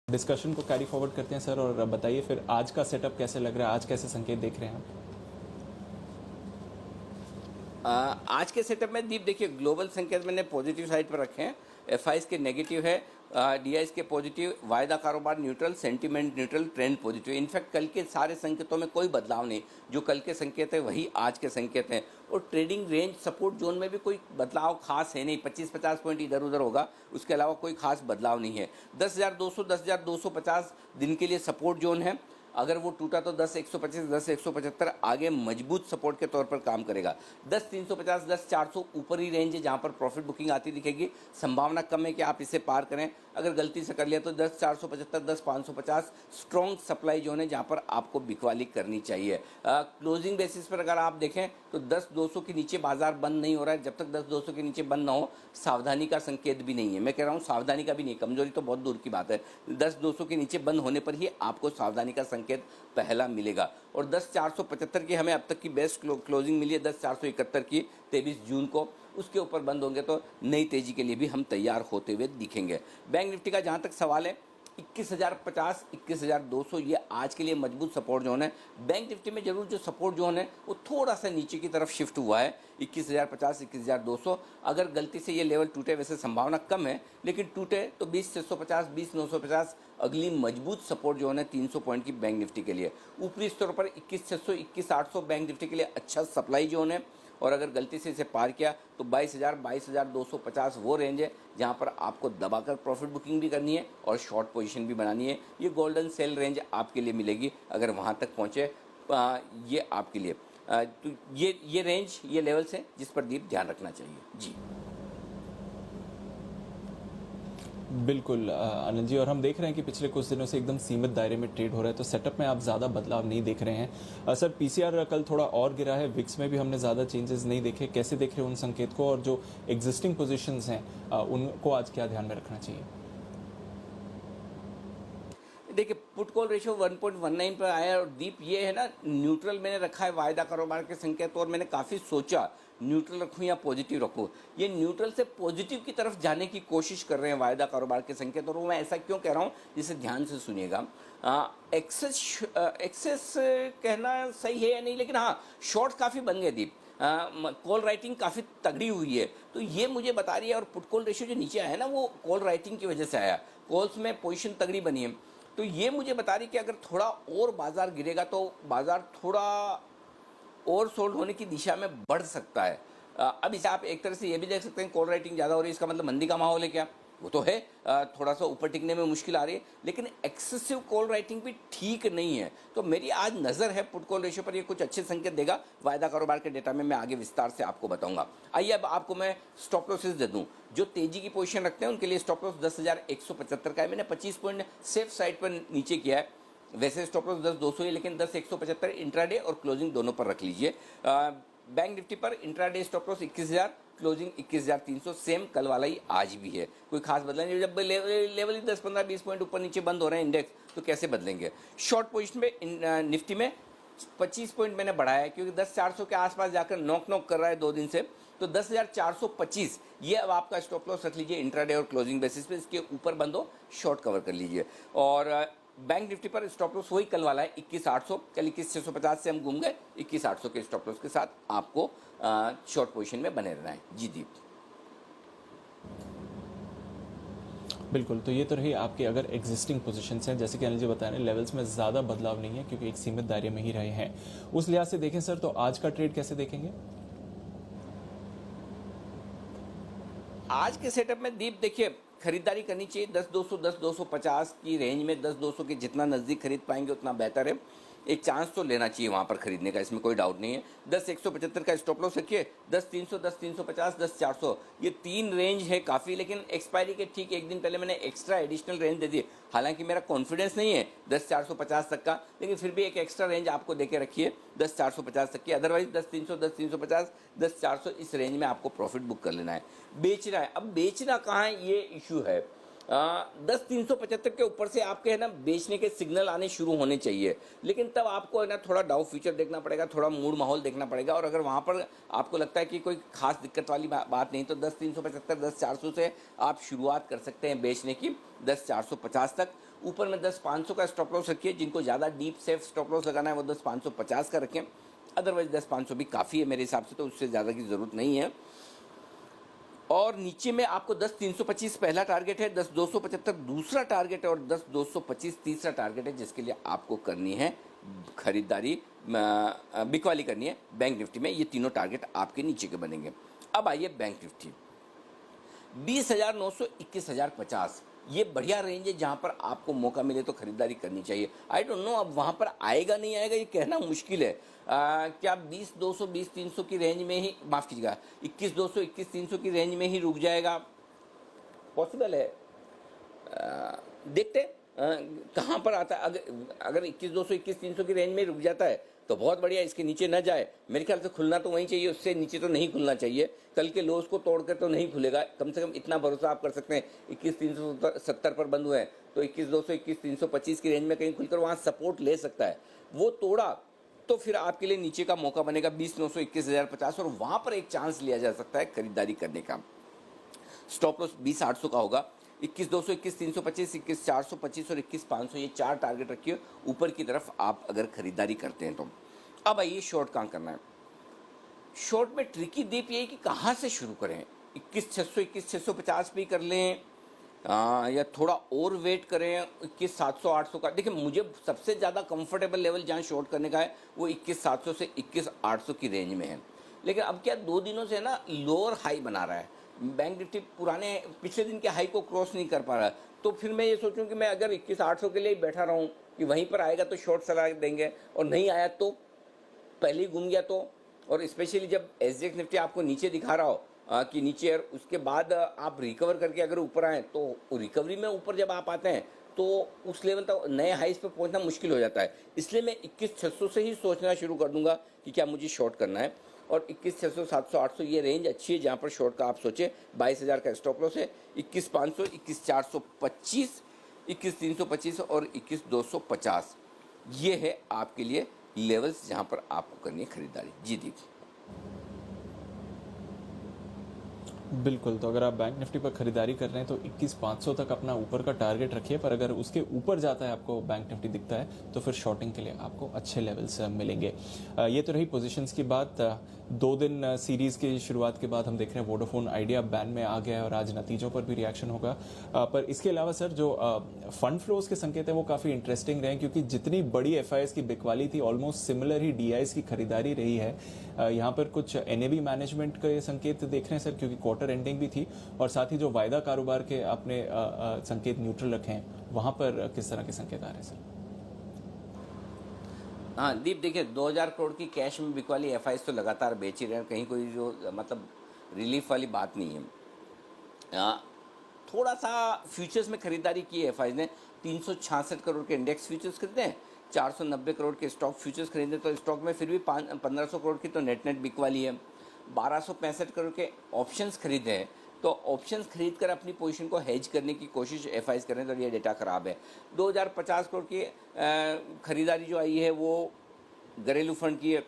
Discussion को carry forward करते हैं सर, और बताइए फिर आज का सेटअप कैसे लग रहा है, आज कैसे संकेत देख रहे हैं आप? आज के सेटअप में दीप देखिए, ग्लोबल संकेत मैंने पॉजिटिव साइड पर रखे हैं, एफआईएस के नेगेटिव है, डीआईएस के पॉजिटिव, वायदा कारोबार neutral, sentiment neutral, trend positive. In fact कल के सारे संकेतों में कोई बदलाव नहीं, जो कल के संकेत है वही आज के संकेत हैं। और ट्रेडिंग रेंज सपोर्ट जोन में भी कोई बदलाव खास है नहीं, 25-50 पॉइंट इधर उधर होगा, उसके अलावा कोई खास बदलाव नहीं है। 10,200 10,250 दिन के लिए सपोर्ट जोन है, अगर वो टूटा तो 10,125 10,175 आगे मजबूत सपोर्ट के तौर पर काम करेगा। 10,350 10,400 ऊपर ही रेंज है जहां पर प्रॉफिट बुकिंग आती दिखेगी, संभावना कम है कि आप इसे पार करें। अगर गलती से कर लिया तो 10,475 10,550 स्ट्रॉन्ग सप्लाई जोन है जहां पर आपको बिकवाली करनी चाहिए। क्लोजिंग बेसिस पर अगर आप देखें तो 10,200 के नीचे बाजार बंद नहीं हो रहा है। जब तक 10,200 के नीचे बंद ना हो, सावधानी का संकेत भी नहीं है। मैं कह रहा हूँ सावधानी का भी नहीं, कमजोरी तो बहुत दूर की बात है। 10,200 के नीचे बंद होने पर ही आपको सावधानी का संकेत पहला मिलेगा। और 10,475 की हमें अब तक की बेस्ट क्लोजिंग मिली है, 10,471 की 23 जून को। उसके ऊपर बंद होंगे तो नई तेजी के लिए भी हम तैयार होते हुए दिखेंगे। बैंक निफ्टी का जहां तक सवाल है, 21,050 21,200 ये आज के लिए मजबूत सपोर्ट जोन है। बैंक निफ्टी में जरूर जो सपोर्ट जोन है वो थोड़ा सा नीचे की तरफ शिफ्ट हुआ है, 21,050 21,200। अगर गलती से ये लेवल टूटे, वैसे संभावना कम है, लेकिन टूटे तो 20,650 20,950 अगली मजबूत सपोर्ट जोन है 300 पॉइंट की बैंक निफ्टी के लिए। ऊपरी स्तर पर 21,600 21,800 बैंक निफ्टी के लिए अच्छा सप्लाई जोन है। और अगर गलती से इसे पार किया तो 22,000 22,250 वो रेंज है जहां पर आपको दबाकर प्रॉफिट बुकिंग भी करनी है और शॉर्ट पोजीशन भी बनानी है। ये गोल्डन सेल रेंज आपके लिए मिलेगी अगर वहां तक पहुंचे, ये आपके लिए तो ये रेंज, ये लेवल्स हैं जिस पर दीप ध्यान रखना चाहिए जी। बिल्कुल आनंद जी, और हम देख रहे हैं कि पिछले कुछ दिनों से एकदम सीमित दायरे में ट्रेड हो रहा है, तो सेटअप में आप ज़्यादा बदलाव नहीं देख रहे हैं। सर पीसीआर कल थोड़ा और गिरा है, विक्स में भी हमने ज़्यादा चेंजेस नहीं देखे, कैसे देख रहे हैं उन संकेत को, और जो एग्जिस्टिंग पोजीशंस हैं उनको आज क्या ध्यान में रखना चाहिए? देखिए, पुट कॉल रेशियो 1.19 पर आया है और दीप ये है ना, न्यूट्रल मैंने रखा है वायदा कारोबार के संकेत, और मैंने काफ़ी सोचा न्यूट्रल रखूं या पॉजिटिव रखूं। ये न्यूट्रल से पॉजिटिव की तरफ जाने की कोशिश कर रहे हैं वायदा कारोबार के संकेत, और वो मैं ऐसा क्यों कह रहा हूं जिसे ध्यान से सुनिएगा। एक्सेस कहना सही है या नहीं, लेकिन हाँ, शॉर्ट काफ़ी बन गए दीप, कॉल राइटिंग काफ़ी तगड़ी हुई है, तो ये मुझे बता रही है। और पुट कॉल रेशियो जो नीचे आया है ना, वो कॉल राइटिंग की वजह से आया, कॉल्स में पोजिशन तगड़ी बनी है, तो ये मुझे बता रही कि अगर थोड़ा और बाजार गिरेगा तो बाजार थोड़ा और सोल्ड होने की दिशा में बढ़ सकता है। अब इसे आप एक तरह से ये भी देख सकते हैं, कॉल राइटिंग ज़्यादा हो रही है, इसका मतलब मंदी का माहौल है क्या? वो तो है, थोड़ा सा ऊपर टिकने में मुश्किल आ रही है, लेकिन एक्सेसिव कॉल राइटिंग भी ठीक नहीं है। तो मेरी आज नज़र है पुट कॉल रेशियो पर, ये कुछ अच्छे संकेत देगा। वायदा कारोबार के डेटा में मैं आगे विस्तार से आपको बताऊंगा। आइए अब आपको मैं स्टॉप लॉसेस दे दूं। जो तेजी की पोजीशन रखते हैं उनके लिए स्टॉप लॉस 10,175 का है। मैंने 25 पॉइंट सेफ साइड पर नीचे किया है। वैसे स्टॉप लॉस 10,200 है, लेकिन 10,175 इंट्राडे और क्लोजिंग दोनों पर रख लीजिए। बैंक निफ्टी पर intraday stop loss 21,000, closing 21,300, same कल वाला ही आज भी है, कोई खास बदला नहीं। जब लेवल ही 10-15-20 पॉइंट ऊपर नीचे बंद हो रहे हैं इंडेक्स, तो कैसे बदलेंगे? शॉर्ट पोजीशन में निफ्टी में 25 पॉइंट मैंने बढ़ाया है, क्योंकि 10,400 के आसपास जाकर नॉक कर रहा है 2 दिन से, तो 10,425 ये अब आपका स्टॉप लॉस रख लीजिए इंट्राडे और क्लोजिंग बेसिस पे। इसके ऊपर बंद हो, शॉर्ट कवर कर लीजिए। और बैंक निफ्टी पर स्टॉप लॉस वही कल वाला है 21,800, कल 21,650 से हम घूम गए, 21,800 के स्टॉप लॉस के साथ आपको शॉर्ट पोजीशन में बने रहना है जी दीप। बिल्कुल, तो ये तो रही आपके अगर एग्जिस्टिंग पोजीशंस हैं, जैसे कि अनिल जी बता रहे हैं, लेवल्स में ज़्यादा बदलाव नहीं है क्योंकि एक सीमित दायरे में ही रहे हैं। उस लिहाज से देखें सर, तो आज का ट्रेड कैसे देखेंगे? आज के सेटअप में दीप देखिए, खरीदारी करनी चाहिए 10,200 10,250 की रेंज में। 10,200 के जितना नज़दीक खरीद पाएंगे उतना बेहतर है। एक चांस तो लेना चाहिए वहाँ पर खरीदने का, इसमें कोई डाउट नहीं है। 10,175 का स्टॉप लॉस रखिए, 10,300 10,350 10,400 ये 3 रेंज है काफ़ी, लेकिन एक्सपायरी के ठीक एक दिन पहले मैंने एक्स्ट्रा एडिशनल रेंज दे दी। हालांकि मेरा कॉन्फिडेंस नहीं है 10,450 तक का, लेकिन फिर भी एक एक्स्ट्रा रेंज आपको देके रखिए 10,450 तक की। अदरवाइज 10,300 10,350 10,400 इस रेंज में आपको प्रॉफिट बुक कर लेना है। बेचना है, अब बेचना कहाँ है ये इशू है। 10,375 के ऊपर से आपके है ना बेचने के सिग्नल आने शुरू होने चाहिए, लेकिन तब आपको है ना थोड़ा डाउ फ्यूचर देखना पड़ेगा, थोड़ा मूड माहौल देखना पड़ेगा। और अगर वहाँ पर आपको लगता है कि कोई खास दिक्कत वाली बात नहीं, तो 10,375 10,400 से आप शुरुआत कर सकते हैं बेचने की 10,450 तक। ऊपर में 10,500 का स्टॉप लॉस रखिए, जिनको ज़्यादा डीप सेफ स्टॉप लॉस लगाना है वो 10,550 का रखें, अदरवाइज 10,500 भी काफ़ी है मेरे हिसाब से, तो उससे ज़्यादा की ज़रूरत नहीं है। और नीचे में आपको 10,325 पहला टारगेट है, 10,275 दूसरा टारगेट है और 10,225 तीसरा टारगेट है, जिसके लिए आपको करनी है खरीदारी, बिकवाली करनी है बैंक निफ्टी में। ये तीनों टारगेट आपके नीचे के बनेंगे। अब आइए बैंक निफ्टी 20,900 21,050, ये बढ़िया रेंज है जहां पर आपको मौका मिले तो खरीदारी करनी चाहिए। आई डोंट नो अब वहां पर आएगा नहीं आएगा ये कहना मुश्किल है। क्या 20,200 20,300 की रेंज में ही, माफ कीजिएगा 21,200 21,300 की रेंज में ही रुक जाएगा? पॉसिबल है। देखते कहाँ पर आता है। अगर 21,200 21,300 की रेंज में रुक जाता है तो बहुत बढ़िया, इसके नीचे ना जाए। मेरे ख्याल से खुलना तो वहीं चाहिए, उससे नीचे तो नहीं खुलना चाहिए। कल के लोस को तोड़कर तो नहीं खुलेगा, कम से कम इतना भरोसा आप कर सकते हैं। 21,370 पर बंद हुए हैं तो 21,200 21,325 की रेंज में कहीं खुलकर वहाँ सपोर्ट ले सकता है। वो तोड़ा तो फिर आपके लिए नीचे का मौका बनेगा 20,900 21,050, और वहाँ पर एक चांस लिया जा सकता है खरीदारी करने का। स्टॉप लॉस 20,800 का होगा। 21,200 21,325 21,425 और 21,500, ये 4 टारगेट रखिए ऊपर की तरफ आप अगर खरीदारी करते हैं तो। अब आइए शॉर्ट कहाँ करना है। शॉर्ट में ट्रिकी दीप ये है कि कहाँ से शुरू करें। 21,600 21,650 भी कर लें, या थोड़ा और वेट करें 21,700 800 का। देखिए मुझे सबसे ज़्यादा कंफर्टेबल लेवल जहाँ शॉर्ट करने का है वो 21,700 से 21,800 की रेंज में है। लेकिन अब क्या 2 दिनों से ना लोअर हाई बना रहा है, बैंक निफ्टी पुराने पिछले दिन के हाई को क्रॉस नहीं कर पा रहा है। तो फिर मैं ये सोचूं कि मैं अगर 21,800 के लिए ही बैठा रहूं कि वहीं पर आएगा तो शॉर्ट सलाह देंगे, और नहीं आया तो पहले ही घूम गया तो। और स्पेशली जब एसजीएक्स निफ्टी आपको नीचे दिखा रहा हो कि नीचे, और उसके बाद आप रिकवर करके अगर ऊपर आए, तो रिकवरी में ऊपर जब आप आते हैं तो उस लेवल तक नए हाइस पे पहुंचना मुश्किल हो जाता है। इसलिए मैं 21,600 से ही सोचना शुरू कर दूंगा कि क्या मुझे शॉर्ट करना है। और 21,600 700 800 ये रेंज अच्छी है जहाँ पर शॉर्ट का आप सोचे। 22,000 का स्टॉप लॉस है। 21,500 21,425 21,325 और 21,250, ये है आपके लिए लेवल्स जहाँ पर आपको करनी है खरीदारी। जी दीदी। बिल्कुल, तो अगर आप बैंक निफ्टी पर खरीदारी कर रहे हैं तो 21,500 तक अपना ऊपर का टारगेट रखिए, पर अगर उसके ऊपर जाता है आपको बैंक निफ्टी दिखता है तो फिर शॉर्टिंग के लिए आपको अच्छे लेवल्स मिलेंगे। ये तो रही पोजीशंस की बात। 2 दिन सीरीज की शुरुआत के बाद हम देख रहे हैं वोडाफोन आइडिया बैन में आ गया है और आज नतीजों पर भी रिएक्शन होगा। पर इसके अलावा सर जो फंड फ्लोज के संकेत हैं वो काफ़ी इंटरेस्टिंग रहे, क्योंकि जितनी बड़ी एफआईएस की बिकवाली थी ऑलमोस्ट सिमिलर ही डीआईएस की खरीदारी रही है। यहाँ पर कुछ एनएबी मैनेजमेंट के संकेत देख रहे हैं सर, क्योंकि क्वार्टर एंडिंग भी थी, और साथ ही जो वायदा कारोबार के आपने संकेत न्यूट्रल रखे हैं, वहां पर किस तरह के संकेत आ रहे हैं सर? हाँ दीप, देखिए 2,000 करोड़ की कैश में बिकवाली एफआईएस तो लगातार बेच ही रहे हैं, कहीं कोई जो मतलब रिलीफ वाली बात नहीं है। थोड़ा सा फ्यूचर्स में खरीदारी की है एफआईएस ने। 366 करोड़ के इंडेक्स फ्यूचर्स खरीदे हैं, 490 करोड़ के स्टॉक फ्यूचर्स खरीदे, तो स्टॉक में फिर भी 1,500 करोड़ की तो नेट बिकवाली है। 1,265 करोड़ के ऑप्शंस खरीदे हैं, तो ऑप्शंस खरीद कर अपनी पोजीशन को हेज करने की कोशिश एफआईएस करें तो ये डेटा खराब है। 2,050 करोड़ की खरीदारी जो आई है वो घरेलू फंड की है,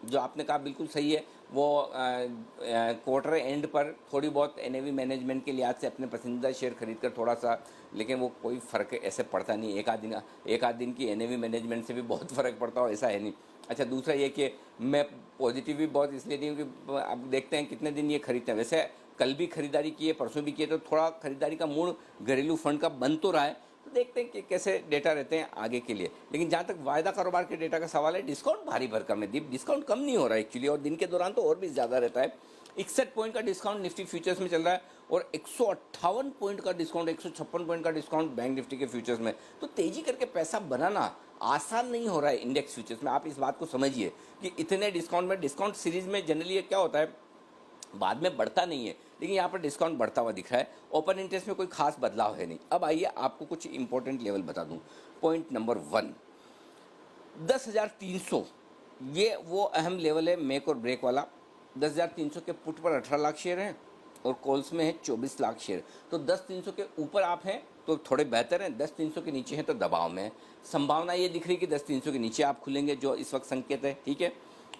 जो आपने कहा बिल्कुल सही है। वो क्वार्टर एंड पर थोड़ी बहुत एनएवी मैनेजमेंट के लिहाज से अपने पसंदीदा शेयर खरीद कर थोड़ा सा, लेकिन वो कोई फ़र्क ऐसे पड़ता नहीं। एक आध दिन की एनएवी मैनेजमेंट से भी बहुत फ़र्क पड़ता हो ऐसा है नहीं। अच्छा, दूसरा ये कि मैं पॉजिटिव भी बहुत इसलिए नहीं हूँ कि अब देखते हैं कितने दिन ये खरीदते हैं। वैसे कल भी खरीदारी की है, परसों भी किए, तो थोड़ा खरीदारी का मूड घरेलू फंड का बन तो रहा है। तो देखते हैं कि कैसे डेटा रहते हैं आगे के लिए। लेकिन जहाँ तक वायदा कारोबार के डेटा का सवाल है, डिस्काउंट भारी भरकम है दीप, डिस्काउंट कम नहीं हो रहा है एक्चुअली, और दिन के दौरान तो और भी ज़्यादा रहता है। 61 पॉइंट का डिस्काउंट निफ्टी फ्यूचर्स में चल रहा है और 158 पॉइंट का डिस्काउंट, 156 पॉइंट का डिस्काउंट बैंक निफ्टी के फ्यूचर्स में। तो तेजी करके पैसा बनाना आसान नहीं हो रहा है इंडेक्स फ्यूचर्स में। आप इस बात को समझिए कि इतने डिस्काउंट में, डिस्काउंट सीरीज में जनरली क्या होता है, बाद में बढ़ता नहीं है, लेकिन यहाँ पर डिस्काउंट बढ़ता हुआ दिख रहा है। ओपन इंटरेस्ट में कोई खास बदलाव है नहीं। अब आइए आपको कुछ इंपॉर्टेंट लेवल बता दूं। पॉइंट नंबर 1, 10,300, ये वो अहम लेवल है मेक और ब्रेक वाला। 10,300 के पुट पर 18 लाख शेयर हैं और कॉल्स में है 24 लाख शेयर। तो 10,300 के ऊपर आप हैं तो थोड़े बेहतर हैं, 10,300 के नीचे हैं तो दबाव में है। संभावना ये दिख रही है कि 10,300 के नीचे आप खुलेंगे, जो इस वक्त संकेत है, ठीक है।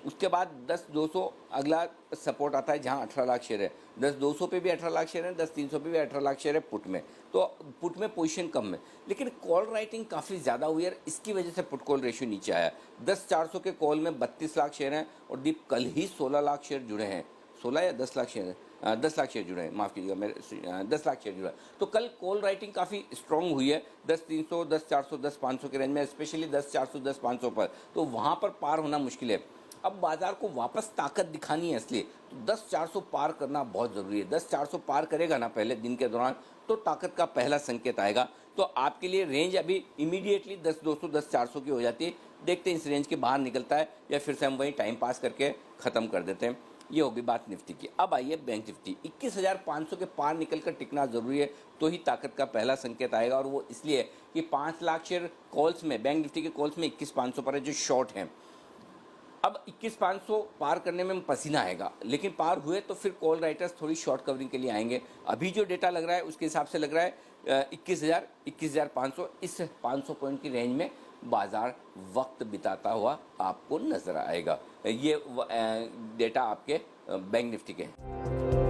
उसके बाद 10,200 अगला सपोर्ट आता है जहां 18 लाख शेयर है। 10,200 पे भी 18 लाख शेयर है, 10,300 पे भी 18 लाख शेयर है पुट में। तो पुट में पोजीशन कम है, लेकिन कॉल राइटिंग काफ़ी ज़्यादा हुई है, इसकी वजह से पुट कॉल रेशियो नीचे आया। 10,400 के कॉल में 32 लाख शेयर हैं और दीप कल ही 16 लाख शेयर जुड़े हैं। 16 या 10 लाख शेयर है, 10 लाख शेयर जुड़े हैं, माफ़ कीजिएगा मेरे 10 लाख शेयर जुड़ा है। तो कल कॉल राइटिंग काफ़ी स्ट्रांग हुई है 10,300, 10,400, 10,500 के रेंज में, स्पेशली 10,400, 10,500 पर। तो वहाँ पर पार होना मुश्किल है। अब बाजार को वापस ताकत दिखानी है, इसलिए तो 10,400 पार करना बहुत ज़रूरी है। 10,400 पार करेगा ना पहले दिन के दौरान, तो ताकत का पहला संकेत आएगा। तो आपके लिए रेंज अभी इमीडिएटली 10,200, 10,400 की हो जाती है। देखते हैं इस रेंज के बाहर निकलता है या फिर से हम वहीं टाइम पास करके ख़त्म कर देते हैं। ये होगी बात निफ्टी की। अब आइए बैंक निफ्टी। 21,500 के पार निकलकर टिकना जरूरी है, तो ही ताकत का पहला संकेत आएगा। और वो इसलिए कि 5 लाख शेयर कॉल्स में, बैंक निफ्टी के कॉल्स में 21,500 पर है जो शॉर्ट हैं। अब 21,500 पार करने में पसीना आएगा, लेकिन पार हुए तो फिर कॉल राइटर्स थोड़ी शॉर्ट कवरिंग के लिए आएंगे। अभी जो डेटा लग रहा है उसके हिसाब से लग रहा है 21,500, इस 500 पॉइंट की रेंज में बाजार वक्त बिताता हुआ आपको नजर आएगा। ये डेटा आपके बैंक निफ्टी के हैं।